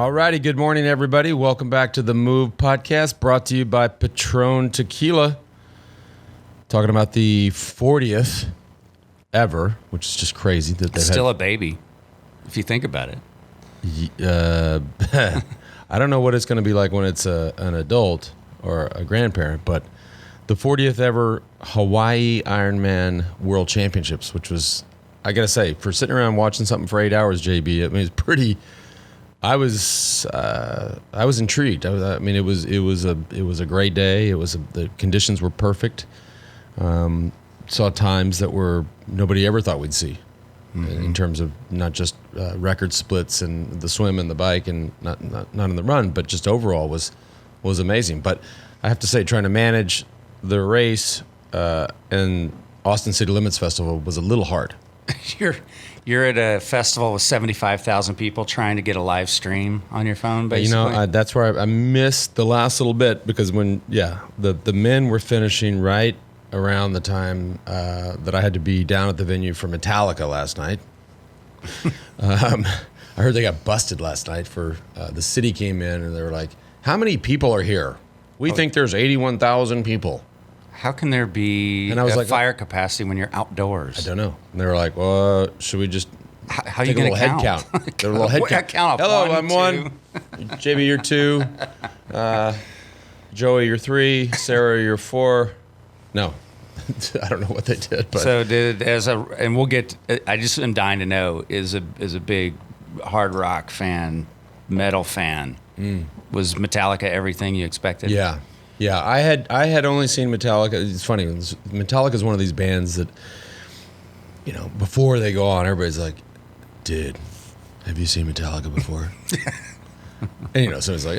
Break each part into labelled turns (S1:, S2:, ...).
S1: All righty. Good morning, everybody. Welcome back to the MOVE podcast, brought to you by PATRÓN Tequila. Talking about the 40th ever, which is just crazy. That
S2: It's still a baby, if you think about it.
S1: I don't know what it's going to be like when it's an adult or a grandparent, but the 40th ever Hawaii Ironman World Championships, which was, I got to say, for sitting around watching something for 8 hours, JB, I mean, it's pretty... I was intrigued. I mean, it was a great day. The conditions were perfect. Saw times that nobody ever thought we'd see, in terms of not just record splits and the swim and the bike and not in the run, but just overall was amazing. But I have to say, trying to manage the race and Austin City Limits Festival was a little hard.
S2: You're at a festival with 75,000 people trying to get a live stream on your phone, basically.
S1: You know, that's where I missed the last little bit because the men were finishing right around the time that I had to be down at the venue for Metallica last night. I heard they got busted last night for the city came in and they were like, "How many people are here? We think there's 81,000 people."
S2: How can there be fire capacity when you're outdoors?
S1: I don't know. And they were like, "Well, should we just
S2: how
S1: take
S2: you
S1: a little head count?" They were a little head count. Hello, I'm 1. JB, you're 2. Joey, you're 3. Sarah, you're 4. No, I don't know what they did. But.
S2: So and we'll get. I just am dying to know is a big hard rock fan, metal fan. Was Metallica everything you expected?
S1: Yeah. Yeah, I had only seen Metallica. It's funny. Metallica is one of these bands that, you know, before they go on, everybody's like, "Dude, have you seen Metallica before?" And you know, so it's like,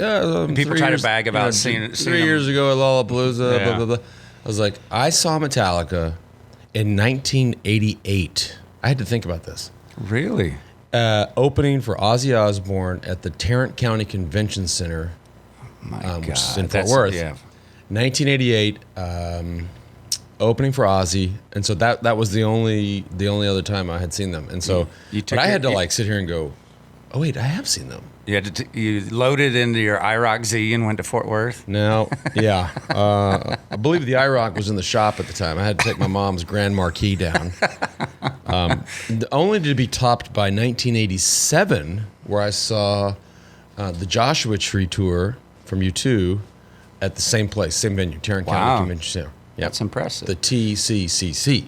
S2: people try to bag about seeing
S1: 3 years ago at Lollapalooza. Blah blah blah. I was like, I saw Metallica in 1988. I had to think about this.
S2: Really?
S1: Opening for Ozzy Osbourne at the Tarrant County Convention Center, which is in Fort Worth. Yeah. 1988, opening for Ozzy, and so that was the only other time I had seen them, and so but I had to sit here and go, "Oh wait, I have seen them."
S2: You loaded into your IROC Z and went to Fort Worth.
S1: No, yeah, I believe the IROC was in the shop at the time. I had to take my mom's Grand Marquis down, only to be topped by 1987, where I saw the Joshua Tree tour from U2. At the same place, same venue, Tarrant County Convention Center. Yep.
S2: That's impressive.
S1: The TCCC.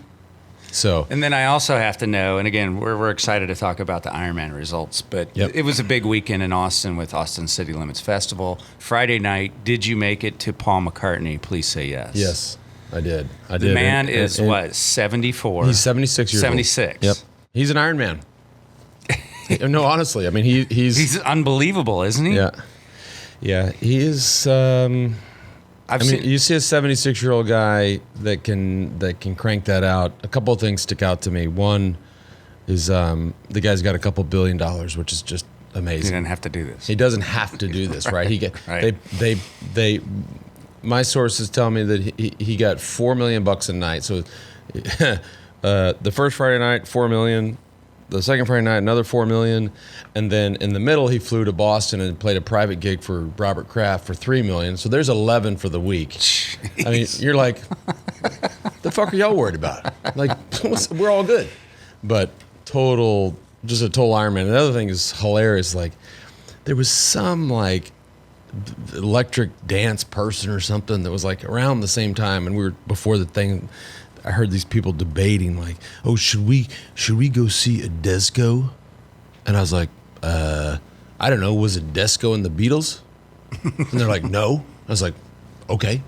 S1: So,
S2: and then I also have to know, and again, we're excited to talk about the Ironman results, but It was a big weekend in Austin with Austin City Limits Festival. Friday night, did you make it to Paul McCartney? Please say yes.
S1: Yes, I did.
S2: The man is 74?
S1: He's 76 years
S2: 76.
S1: Old. Yep. He's an Ironman. No, honestly, I mean, he's
S2: unbelievable, isn't he?
S1: Yeah. Yeah, he is. You see a 76-year-old guy that can crank that out. A couple of things stick out to me. One is the guy's got a couple $1 billion, which is just amazing.
S2: He didn't have to do this.
S1: He doesn't have to do this, right?
S2: Right.
S1: My sources tell me that he got $4 million a night. So the first Friday night, $4 million. The second Friday night, another $4 million, and then in the middle, he flew to Boston and played a private gig for Robert Kraft for $3 million. So there's 11 for the week. Jeez. I mean, you're like, the fuck are y'all worried about? Like, we're all good, but just a total Ironman. Another thing is hilarious. Like, there was some electric dance person or something that was like around the same time, and we were before the thing. I heard these people debating, like, "Oh, should we go see a disco?" And I was like, "I don't know. Was it disco and the Beatles?" And they're like, "No." I was like, "Okay."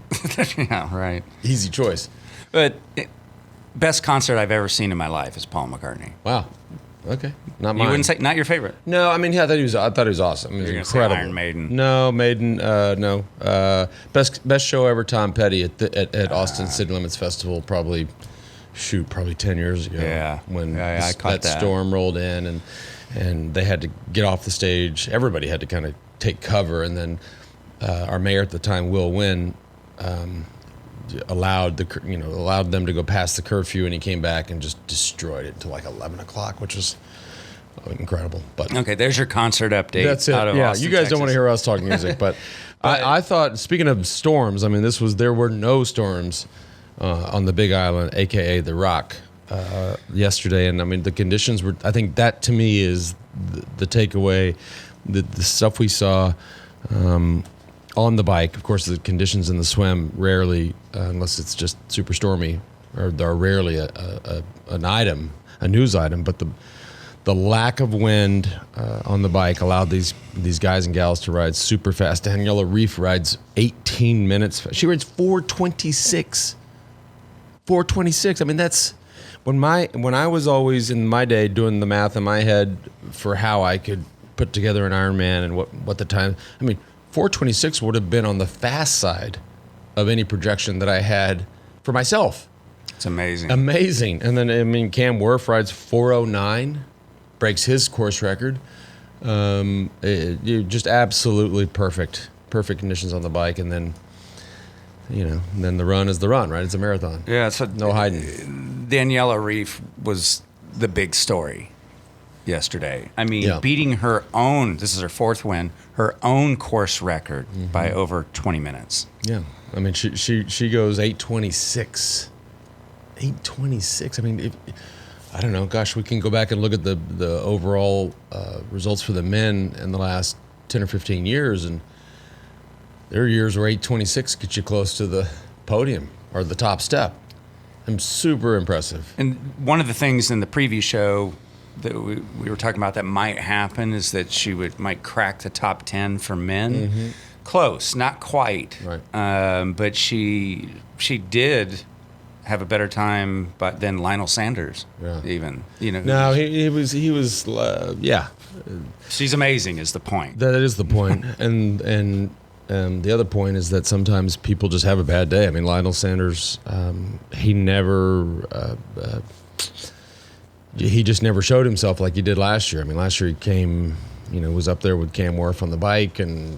S2: Yeah, right.
S1: Easy choice.
S2: But best concert I've ever seen in my life is Paul McCartney.
S1: Wow. Okay. Not mine.
S2: You wouldn't say not your favorite?
S1: No, I mean, yeah, I thought he was awesome. I mean,
S2: You're
S1: incredible.
S2: Say Iron Maiden.
S1: No, Maiden. No. Best show ever. Tom Petty at Austin City Limits Festival. Probably 10 years ago.
S2: Yeah.
S1: When
S2: I caught that
S1: storm rolled in and they had to get off the stage. Everybody had to kind of take cover, and then our mayor at the time, Will Wynn, allowed them to go past the curfew, and he came back and just destroyed it until 11 o'clock, which was incredible. But
S2: Okay, there's your concert update.
S1: that's it.
S2: Out of
S1: Yeah,
S2: Austin,
S1: you guys don't
S2: Texas.
S1: want to hear us talking music, but I thought, speaking of storms, I mean, there were no storms on the Big Island, aka the Rock, yesterday, and I mean the conditions were. I think that to me is the takeaway. The stuff we saw on the bike. Of course, the conditions in the swim rarely, unless it's just super stormy, are rarely a news item. But the lack of wind on the bike allowed these guys and gals to ride super fast. Daniela Reef rides 18 minutes. She rides 4:26. 4:26. I mean, that's when I was always in my day doing the math in my head for how I could put together an Ironman and what the time. I mean, 4:26 would have been on the fast side of any projection that I had for myself.
S2: It's amazing.
S1: Amazing. And then, I mean, Cam Wurf rides 4:09, breaks his course record. Just absolutely perfect conditions on the bike. And then, then the run is the run, right? It's a marathon.
S2: Yeah, so
S1: No hiding.
S2: Daniela Reef was the big story yesterday. I mean,
S1: Yeah.
S2: beating her own, this is her fourth win, her own course record by over 20 minutes.
S1: Yeah. I mean, she goes 8:26. 8:26. I mean, I don't know. Gosh, we can go back and look at the overall results for the men in the last 10 or 15 years, and their years where 8:26 get you close to the podium or the top step. I'm super impressive.
S2: And one of the things in the preview show that we were talking about that might happen is that she might crack the top 10 for men. Close, not quite.
S1: Right.
S2: But she did have a better time than Lionel Sanders, even.
S1: No, he was yeah.
S2: She's amazing is the point.
S1: That is the point. and the other point is that sometimes people just have a bad day. I mean, Lionel Sanders, he just never showed himself like he did last year. I mean, last year he came, was up there with Cam Wurf on the bike and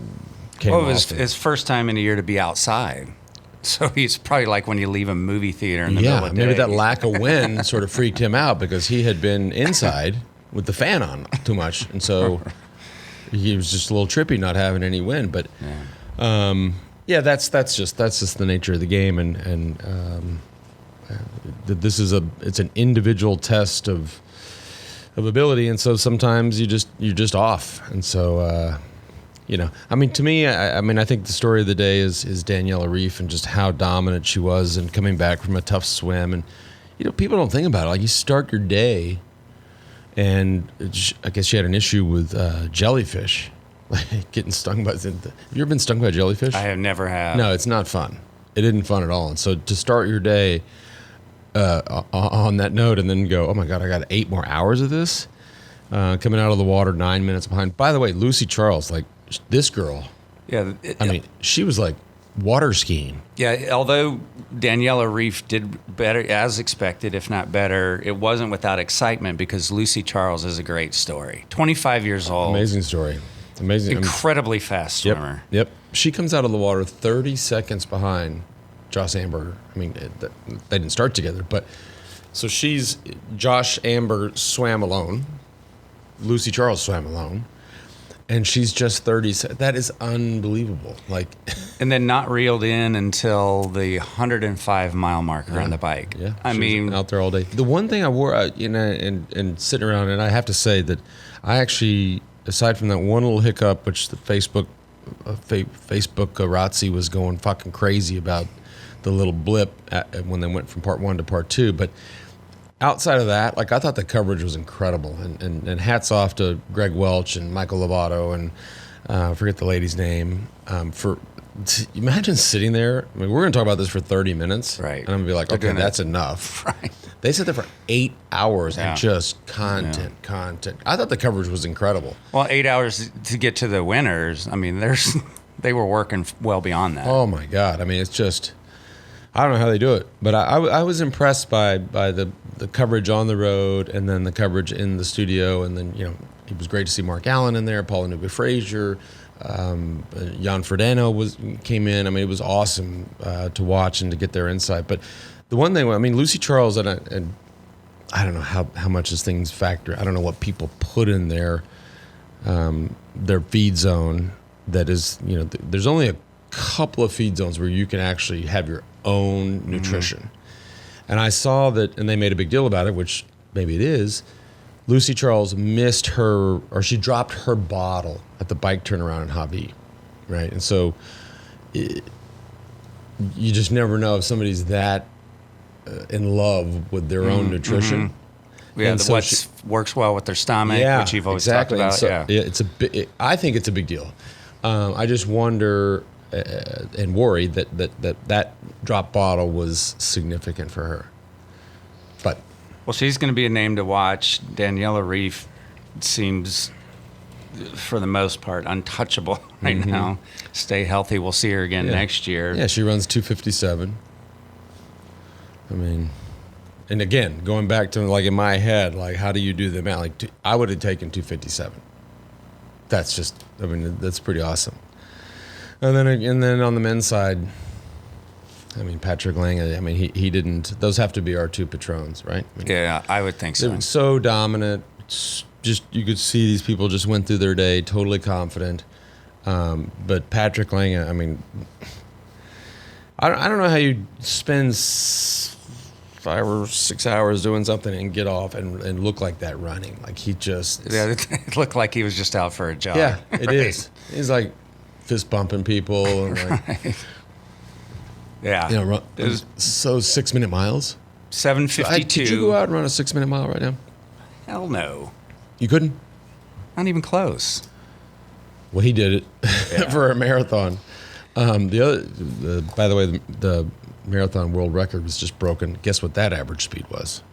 S1: came
S2: Well, it
S1: off.
S2: was his first time in a year to be outside. So he's probably like when you leave a movie theater in the middle of the day.
S1: Maybe that lack of wind sort of freaked him out because he had been inside with the fan on too much. And so he was just a little trippy not having any wind. But that's just the nature of the game. And it's an individual test of ability, and so sometimes you're just off, and so I mean, to me, I think the story of the day is Daniela Reef and just how dominant she was and coming back from a tough swim, and people don't think about it. Like, you start your day, and I guess she had an issue with jellyfish, like getting stung by. Have you ever been stung by a jellyfish?
S2: I have never had.
S1: No, it's not fun. It isn't fun at all, and so to start your day on that note and then go, oh my God, I got 8 more hours of this, coming out of the water 9 minutes behind. By the way, Lucy Charles, like this girl, I mean, she was like water skiing.
S2: Yeah, although Daniela Reef did better, as expected, if not better, it wasn't without excitement because Lucy Charles is a great story. 25 years old.
S1: Amazing story. Amazing.
S2: Incredibly fast swimmer.
S1: Yep. She comes out of the water 30 seconds behind Josh Amber. I mean, they didn't start together, but so Josh Amber swam alone. Lucy Charles swam alone. And she's just 30. That is unbelievable. Like,
S2: and then not reeled in until the 105-mile marker on the bike.
S1: Yeah,
S2: I mean,
S1: out there all day. The one thing I wore, and sitting around, and I have to say that I actually, aside from that one little hiccup, which the Facebook Razzi was going fucking crazy about the little blip when they went from part 1 to part 2, but outside of that, like, I thought the coverage was incredible, and hats off to Greg Welch and Michael Lovato and I forget the lady's name. Imagine sitting there. I mean, we're going to talk about this for 30 minutes,
S2: right?
S1: And I'm going to be like, okay, that's enough.
S2: Right.
S1: They sat there for 8 hours and just content. I thought the coverage was incredible.
S2: Well, 8 hours to get to the winners. I mean, they were working well beyond that.
S1: Oh my God! I mean, it's just, I don't know how they do it, but I was impressed by the coverage on the road and then the coverage in the studio, and then it was great to see Mark Allen in there, Paula Newby-Frazier, Jan Frodeno came in. I mean, it was awesome to watch and to get their insight. But the one thing, I mean, Lucy Charles and I don't know how much this thing's factor. I don't know what people put in their feed zone. That is, there's only a couple of feed zones where you can actually have your own nutrition. And I saw that, and they made a big deal about it, which maybe it is. Lucy Charles missed her, or she dropped her bottle at the bike turnaround in Hawaii, right? And so you just never know if somebody's that in love with their own nutrition.
S2: Yeah,
S1: and so
S2: what works well with their stomach, which you've always talked about.
S1: So, I think it's a big deal. I just wonder and worry that drop bottle was significant for her. But
S2: well, she's going to be a name to watch. Daniela Reef seems, for the most part, untouchable right now. Stay healthy. We'll see her again next year.
S1: Yeah, she runs 2:57. I mean, and again, going back to like in my head, like how do you do the math? Like I would have taken 2:57. That's just, I mean, that's pretty awesome. And then on the men's side, I mean, Patrick Lange, I mean, he didn't, those have to be our two patrons, right? I mean,
S2: Yeah, I would think so.
S1: they were so dominant. Just, you could see these people just went through their day totally confident. But Patrick Lange, I mean, I don't know how you spend 5 or 6 hours doing something and get off and look like that running. Like he just...
S2: Yeah, it looked like he was just out for a jog.
S1: Yeah, it is. He's like fist bumping people. And like,
S2: Yeah.
S1: It was so 6-minute miles.
S2: 7:52.
S1: Could you go out and run a 6-minute mile right now?
S2: Hell no.
S1: You couldn't?
S2: Not even close.
S1: Well, he did it for a marathon. By the way, the marathon world record was just broken. Guess what that average speed was?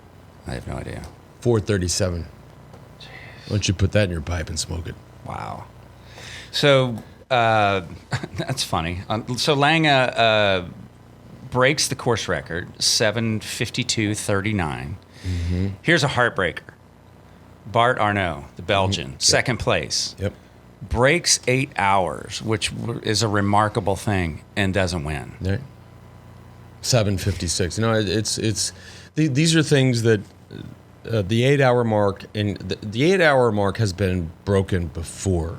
S2: I have no idea.
S1: 4:37. Why don't you put that in your pipe and smoke it?
S2: Wow. So that's funny. So Lange breaks the course record, 7:52:39. Here's a heartbreaker. Bart Arnault, the Belgian, second place.
S1: Yep.
S2: Breaks 8 hours, which is a remarkable thing, and doesn't win.
S1: Right. 7:56. These are things that the 8-hour mark, and the 8-hour mark has been broken before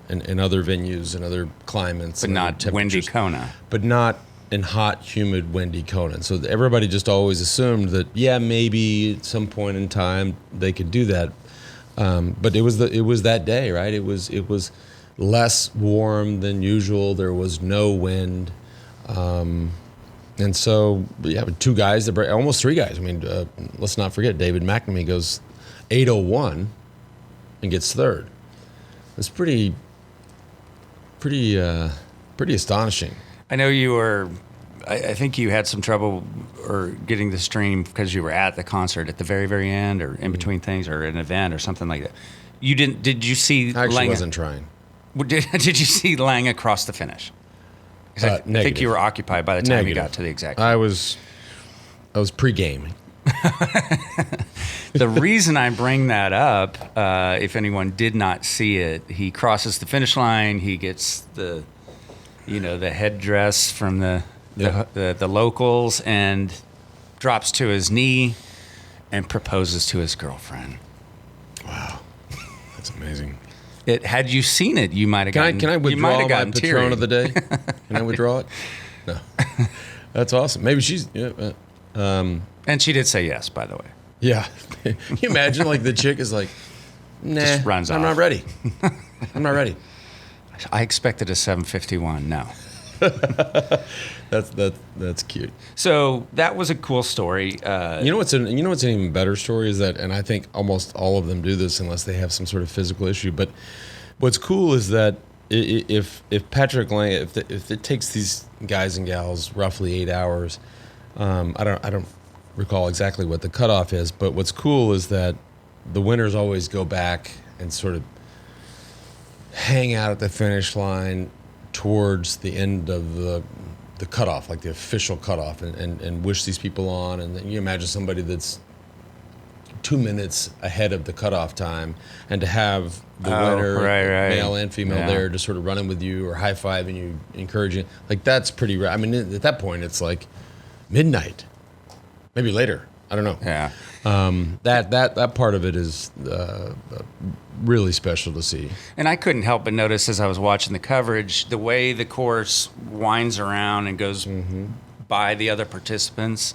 S1: in other venues and other climates.
S2: But not windy Kona.
S1: But not in hot, humid, windy Kona. And so everybody just always assumed that, maybe at some point in time they could do that. But it was that day, right? It was less warm than usual. There was no wind. And so, with 2 guys that break, almost 3 guys. I mean, let's not forget David McCartney goes 8:01 and gets third. It's pretty astonishing.
S2: I know you were. I think you had some trouble or getting the stream because you were at the concert at the very, very end, or in between things, or an event, or something like that. You didn't? Did you see?
S1: I actually
S2: Lange?
S1: wasn't trying.
S2: Did you see Lange across the finish? I think you were occupied by the time you got to the exact.
S1: I was pre-gaming.
S2: The reason I bring that up, if anyone did not see it, he crosses the finish line. He gets the headdress from the locals and drops to his knee and proposes to his girlfriend.
S1: Wow, that's amazing.
S2: Had you seen it, you might have gotten.
S1: Can I withdraw my Patron
S2: teary.
S1: of the day? Can I withdraw it? No. That's awesome. Maybe she's. Yeah,
S2: and she did say yes, by the way.
S1: Yeah. Can you imagine, like the chick is like, nah,
S2: just runs
S1: I'm
S2: off.
S1: not ready. I'm not ready.
S2: I expected a 7:51. No.
S1: That's cute.
S2: So that was a cool story.
S1: You know what's an even better story is that, and I think almost all of them do this unless they have some sort of physical issue. But what's cool is that if Patrick Lange, if it takes these guys and gals roughly 8 hours, I don't recall exactly what the cutoff is. But what's cool is that the winners always go back and sort of hang out at the finish line towards the end of the cutoff, like the official cutoff, and wish these people on. And then you imagine somebody that's 2 minutes ahead of the cutoff time, and to have the winner, male and female, there just sort of running with you or high-fiving you, encouraging, like that's pretty rare. I mean, at that point, it's like midnight, maybe later. I don't know.
S2: Yeah.
S1: That part of it is really special to see.
S2: And I couldn't help but notice as I was watching the coverage, the way the course winds around and goes by the other participants.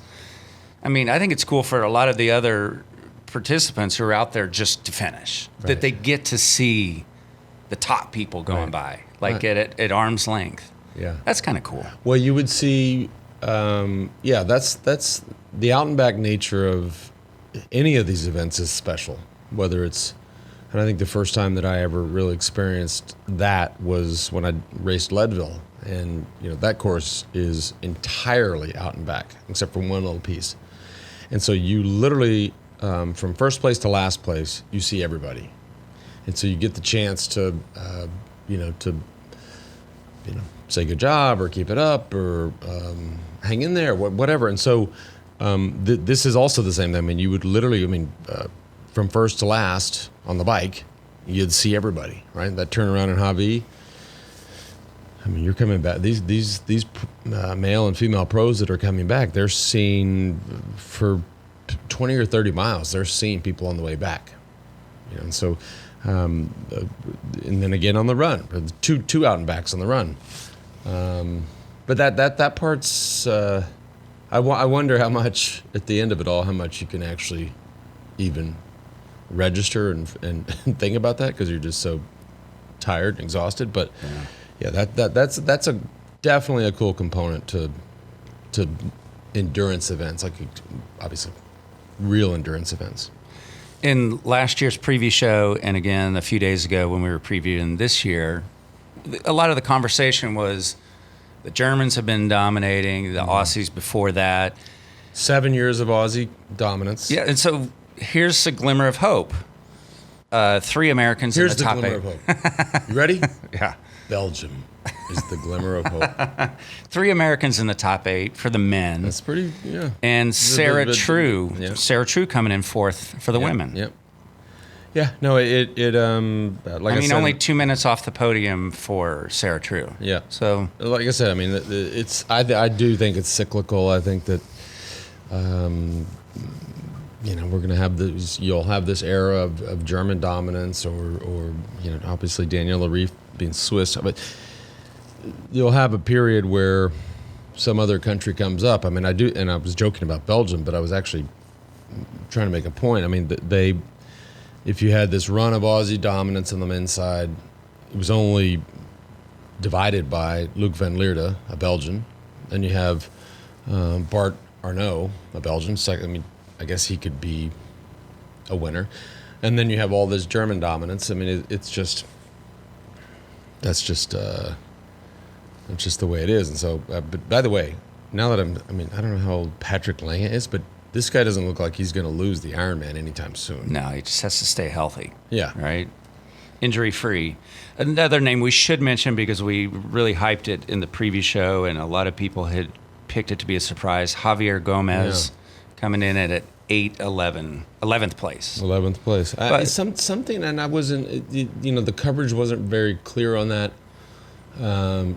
S2: I mean, I think it's cool for a lot of the other participants who are out there just to finish, that they get to see the top people going by, like at arm's length.
S1: Yeah.
S2: That's kind of cool.
S1: Well, you would see, that's the out and back nature of any of these events is special, whether it's, and I think the first time that I ever really experienced that was when I raced Leadville. And, that course is entirely out and back, except for one little piece. And so you literally, from first place to last place, you see everybody. And so you get the chance to, say good job or keep it up or hang in there, whatever. And so this is also the same thing. I mean, you would literally, from first to last on the bike, you'd see everybody, right? That turnaround in Javi. I mean, you're coming back. These male and female pros that are coming back, they're seeing for 20 or 30 miles. They're seeing people on the way back, and so, and then again on the run, two out and backs on the run. But that part's. I wonder how much at the end of it all, how much you can actually even register and think about that because you're just so tired and exhausted. But yeah, that's definitely a cool component to endurance events, like obviously real endurance events.
S2: In last year's preview show, and again a few days ago when we were previewing this year, a lot of the conversation was the Germans have been dominating, the Aussies before that.
S1: 7 years of Aussie dominance.
S2: Yeah, and so here's a glimmer of hope. 3 Americans in the top 8.
S1: Here's the glimmer of hope. You ready?
S2: Yeah.
S1: Belgium is the glimmer of hope.
S2: 3 Americans in the top 8 for the men.
S1: That's pretty, yeah.
S2: And Sarah True coming in 4th for the women.
S1: Yep. Yeah, no, like I said,
S2: only 2 minutes off the podium for Sarah True.
S1: Yeah.
S2: So,
S1: like I said, I mean, I do think it's cyclical. I think that, we're going to have you'll have this era of German dominance or obviously Daniela Rief being Swiss, but you'll have a period where some other country comes up. I mean, I do, and I was joking about Belgium, but I was actually trying to make a point. I mean, if you had this run of Aussie dominance on the men's side, it was only divided by Luc van Leerde, a Belgian. Then you have Bart Arnault, a Belgian. Second, I mean, I guess he could be a winner. And then you have all this German dominance. I mean, that's just the way it is. And so, but by the way, now that I don't know how old Patrick Lange is, but this guy doesn't look like he's going to lose the Ironman anytime soon.
S2: No, he just has to stay healthy.
S1: Yeah.
S2: Right? Injury-free. Another name we should mention because we really hyped it in the preview show and a lot of people had picked it to be a surprise. Javier Gomez coming in at 11th place.
S1: 11th place. Something, and I wasn't, the coverage wasn't very clear on that.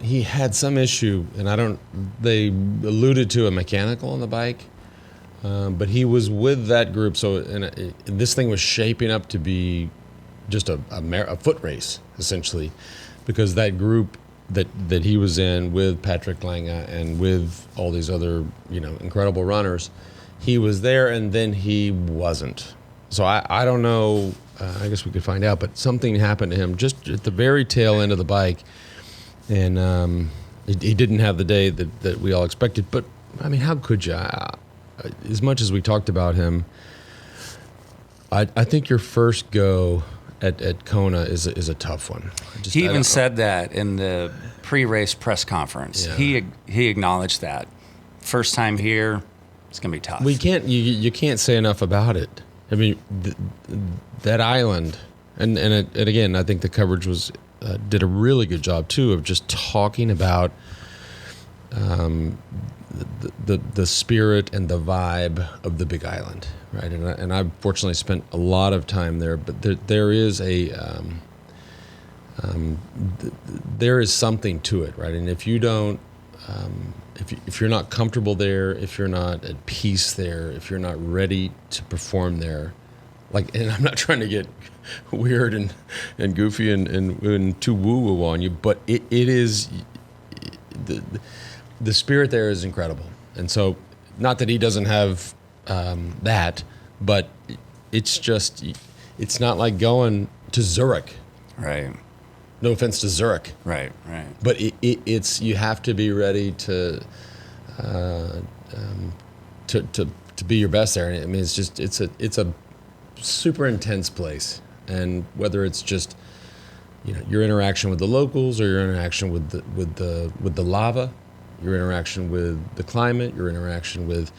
S1: He had some issue, and they alluded to a mechanical on the bike. But he was with that group, so this thing was shaping up to be just a foot race, essentially, because that group that he was in with Patrick Lange and with all these other incredible runners, he was there, and then he wasn't. So I don't know. I guess we could find out, but something happened to him just at the very tail end of the bike, and he didn't have the day that we all expected. But I mean, how could you? As much as we talked about him, I think your first go at Kona is a tough one.
S2: He even said that in the pre-race press conference. Yeah. He acknowledged that. First time here, it's going to be tough.
S1: You can't say enough about it. I mean, that island, and again, I think the coverage did a really good job too of just talking about the spirit and the vibe of the Big Island, right? And I've fortunately spent a lot of time there, but there is there is something to it, right? And if you don't if you're not comfortable there, if you're not at peace there, if you're not ready to perform there, like, and I'm not trying to get weird and goofy and too woo-woo on you, but it is, the spirit there is incredible. And so, not that he doesn't have that, but it's not like going to Zurich.
S2: Right.
S1: No offense to Zurich.
S2: Right.
S1: But it's you have to be ready to be your best there. I mean, it's a super intense place, and whether it's just your interaction with the locals, or your interaction with the lava, your interaction with the climate, your interaction with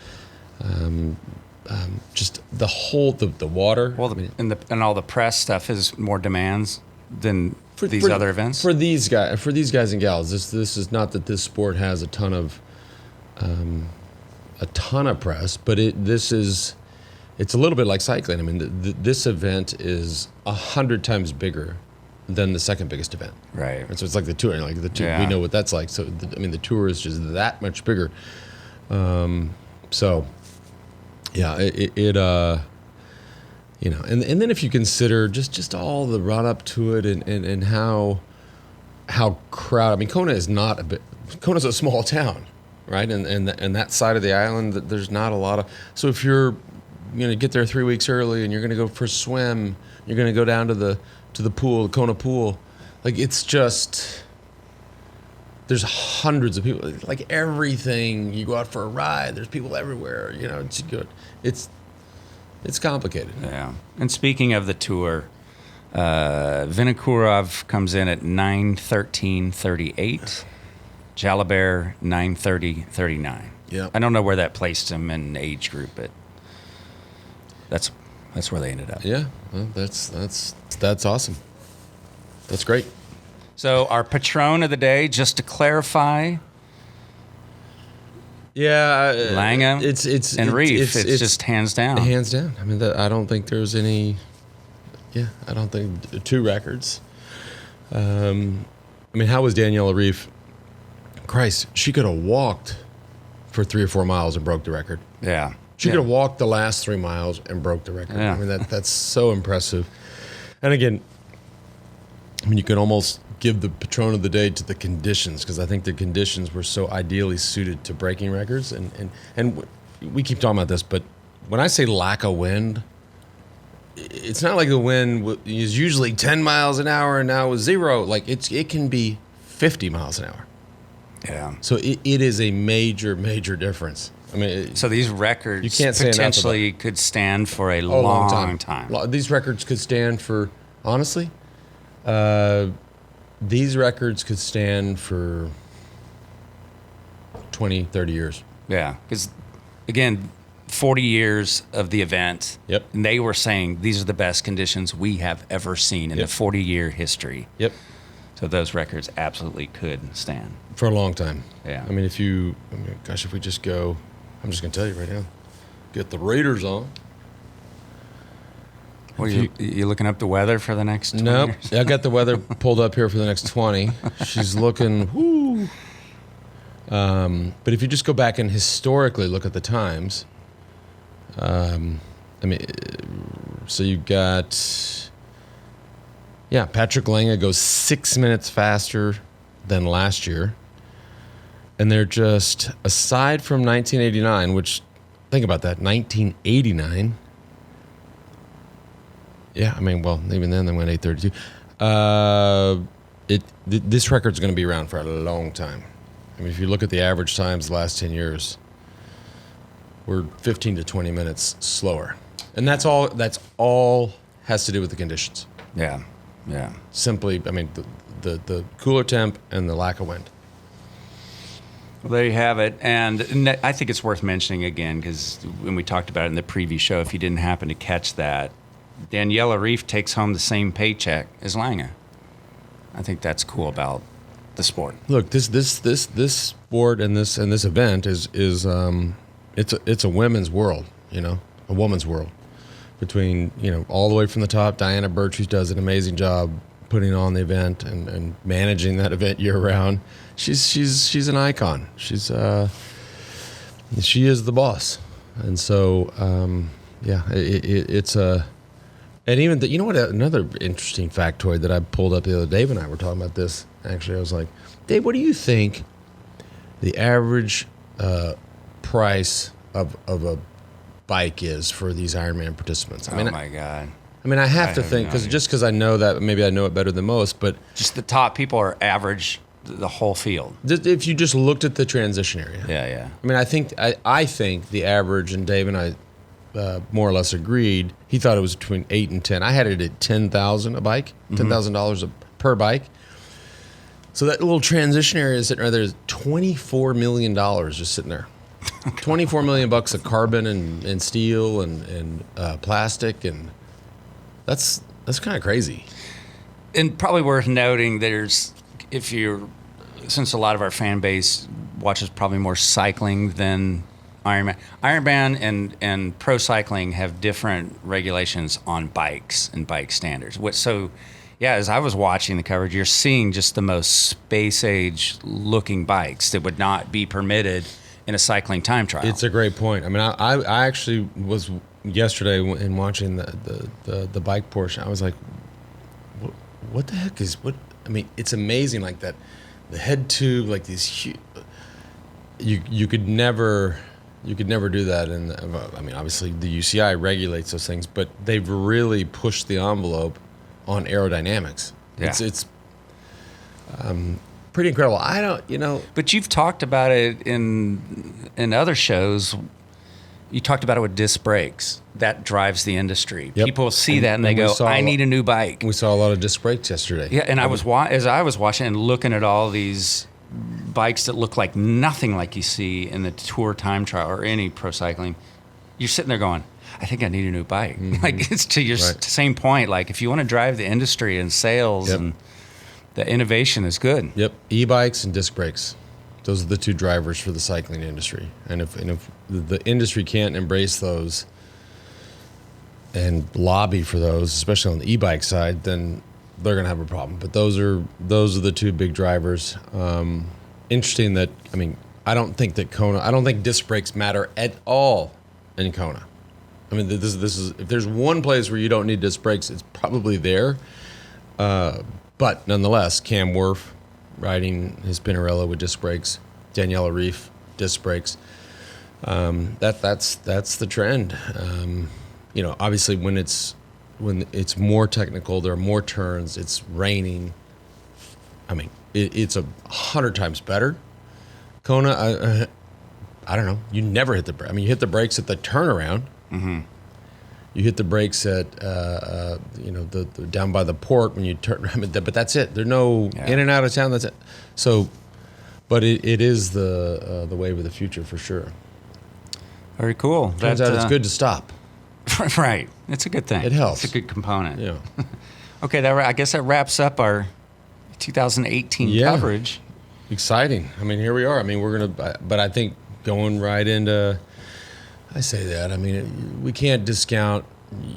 S1: just the whole the water.
S2: Well, and all the press stuff is more demands than for these other events.
S1: For these guys and gals, this is not that this sport has a ton of press, but it's a little bit like cycling. I mean, this event is 100 times bigger than the second biggest event.
S2: Right.
S1: And so it's like the tour. Like the tour,
S2: Yeah.
S1: we know what that's like. So the tour is just that much bigger. So yeah, and then if you consider just all the run up to it and how crowded. I mean, Kona is not Kona's a small town, right? And that side of the island, there's not a lot of. So if you're going to get there 3 weeks early and you're going to go for a swim, you're going to go down to the pool, the Kona pool, like it's just. There's hundreds of people. Like everything, you go out for a ride. There's people everywhere. It's good. It's complicated.
S2: Yeah. And speaking of the tour, Vinokurov comes in at 9:13:38. Jalabert 9:30:39.
S1: Yeah.
S2: I don't know where that placed him in age group, but that's where they ended up.
S1: Yeah. Well, that's awesome. That's great.
S2: So our patron of the day, just to clarify,
S1: yeah,
S2: Lange and Reef. It's just hands down.
S1: Hands down. I mean, I don't think there's any. Yeah, I don't think two records. I mean, how was Daniela Reef? Christ, she could have walked for 3 or 4 miles and broke the record.
S2: Yeah,
S1: She could have walked the last 3 miles and broke the record.
S2: Yeah.
S1: I mean, that's so impressive. And again, I mean, you can almost give the patron of the day to the conditions, because I think the conditions were so ideally suited to breaking records. And we keep talking about this, but when I say lack of wind, it's not like the wind is usually 10 miles an hour and now it was 0. Like it can be 50 miles an hour.
S2: yeah.
S1: So it is a major, major difference. I mean,
S2: So these records
S1: You can't say enough
S2: potentially could stand for a
S1: long
S2: time.
S1: These records could stand for, honestly, these records could stand for 20, 30 years.
S2: Yeah, because again, 40 years of the event.
S1: Yep.
S2: And they were saying these are the best conditions we have ever seen in
S1: Yep.
S2: the 40-year history.
S1: Yep.
S2: So those records absolutely could stand.
S1: For a long time.
S2: Yeah.
S1: I mean, if we just go, I'm just going to tell you right now, get the Raiders on.
S2: Well, you looking up the weather for the next 20
S1: Nope.
S2: years?
S1: I got the weather pulled up here for the next 20. She's looking, whoo. But if you just go back and historically look at the times, I mean, so you got, Patrick Lange goes 6 minutes faster than last year. And they're just, aside from 1989, which, think about that, 1989. Yeah, I mean, well, even then they went 8:32. This record's going to be around for a long time. I mean, if you look at the average times the last 10 years, we're 15 to 20 minutes slower. And that's all has to do with the conditions.
S2: Yeah.
S1: Simply, I mean, the cooler temp and the lack of wind.
S2: Well, there you have it. And I think it's worth mentioning again, because when we talked about it in the preview show, if you didn't happen to catch that, Daniela Reef takes home the same paycheck as Lange. I think that's cool about the sport.
S1: Look, this sport and this event is it's a women's world, a woman's world. Between all the way from the top, Diana Birch, who does an amazing job putting on the event and managing that event year round. She's an icon. She is the boss. And so, it's a, and even you know what, another interesting factoid that I pulled up the other day, Dave and I were talking about this. Actually, I was like, Dave, what do you think the average price of a bike is for these Ironman participants?
S2: Oh my God.
S1: I mean, I have to think, because I know that, maybe I know it better than most, but
S2: just the top people are average the whole field.
S1: If you just looked at the transition area.
S2: Yeah.
S1: I mean, I think the average, and Dave and I more or less agreed, he thought it was between 8 and 10. I had it at $10,000 a bike, $10,000 per bike. So that little transition area is sitting right there is $24 million just sitting there. $24 million bucks of carbon and steel and plastic, and that's kind of crazy.
S2: And probably worth noting, since a lot of our fan base watches probably more cycling than Ironman. Ironman and pro cycling have different regulations on bikes and bike standards. As I was watching the coverage, you're seeing just the most space age looking bikes that would not be permitted in a cycling time trial.
S1: It's a great point. I mean, I actually was yesterday in watching the bike portion. I was like, what the heck is what? I mean, it's amazing, like that, the head tube, like these huge. You could never do that. And I mean, obviously the UCI regulates those things, but they've really pushed the envelope on aerodynamics.
S2: Yeah.
S1: It's pretty incredible. I don't,
S2: But you've talked about it in other shows. You talked about it with disc brakes. That drives the industry.
S1: Yep.
S2: People see that and they go, I need a new bike.
S1: We saw a lot of disc brakes yesterday.
S2: Yeah, and as I was watching and looking at all these bikes that look like nothing like you see in the tour time trial or any pro cycling, you're sitting there going, I think I need a new bike. Mm-hmm. Like, it's to your same point. Like, if you want to drive the industry and sales, and the innovation is good.
S1: Yep, e-bikes and disc brakes. Those are the two drivers for the cycling industry. And if the industry can't embrace those and lobby for those, especially on the e-bike side, then they're going to have a problem. But those are the two big drivers. Interesting that, I mean, I don't think disc brakes matter at all in Kona. I mean, this is if there's one place where you don't need disc brakes, it's probably there. But nonetheless, Cam Wurf riding his Pinarello with disc brakes, Daniela Reef disc brakes. That's the trend. Obviously when it's more technical, there are more turns, it's raining. I mean, it's 100 times better. Kona, I don't know. You never hit the brake. I mean, you hit the brakes at the turnaround. Mm-hmm. You hit the brakes at the down by the port when you turn. I mean, but that's it. There's no in and out of town. That's it. So, but it is the wave of the future for sure.
S2: Very cool.
S1: Turns out it's good to stop.
S2: Right. It's a good thing.
S1: It helps.
S2: It's a good component.
S1: Yeah.
S2: Okay. I guess that wraps up our 2018 coverage.
S1: Exciting. I mean, here we are. I mean, but I think going right into. I say that. I mean, we can't discount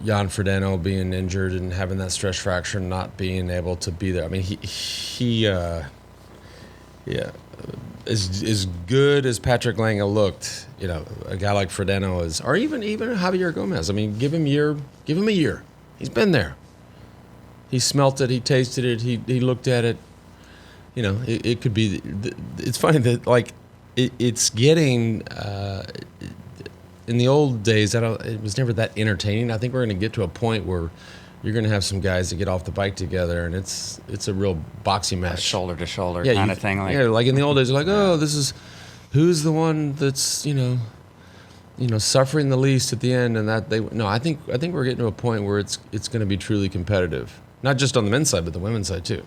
S1: Jan Frodeno being injured and having that stress fracture and not being able to be there. I mean, he as good as Patrick Lange looked, a guy like Frodeno is, or even Javier Gomez. I mean, give him a year. He's been there. He smelt it. He tasted it. He looked at it. It could be. It's funny that it's getting. In the old days, it was never that entertaining. I think we're going to get to a point where you're going to have some guys that get off the bike together, and it's a real boxing match,
S2: shoulder to shoulder kind of thing.
S1: Like in the old days, you're like, this is who's the one that's suffering the least at the end, and that they. No, I think we're getting to a point where it's going to be truly competitive, not just on the men's side, but the women's side too.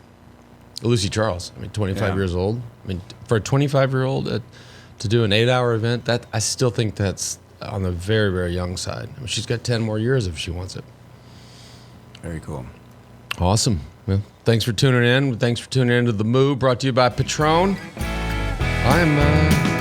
S1: Lucy Charles, 25 years old. For a 25-year-old to do an 8-hour event, that I still think that's on the very, very young side. She's got 10 more years if she wants it.
S2: Very cool.
S1: Awesome. Well, thanks for tuning in. Thanks for tuning in to The Move, brought to you by PATRÓN. I'm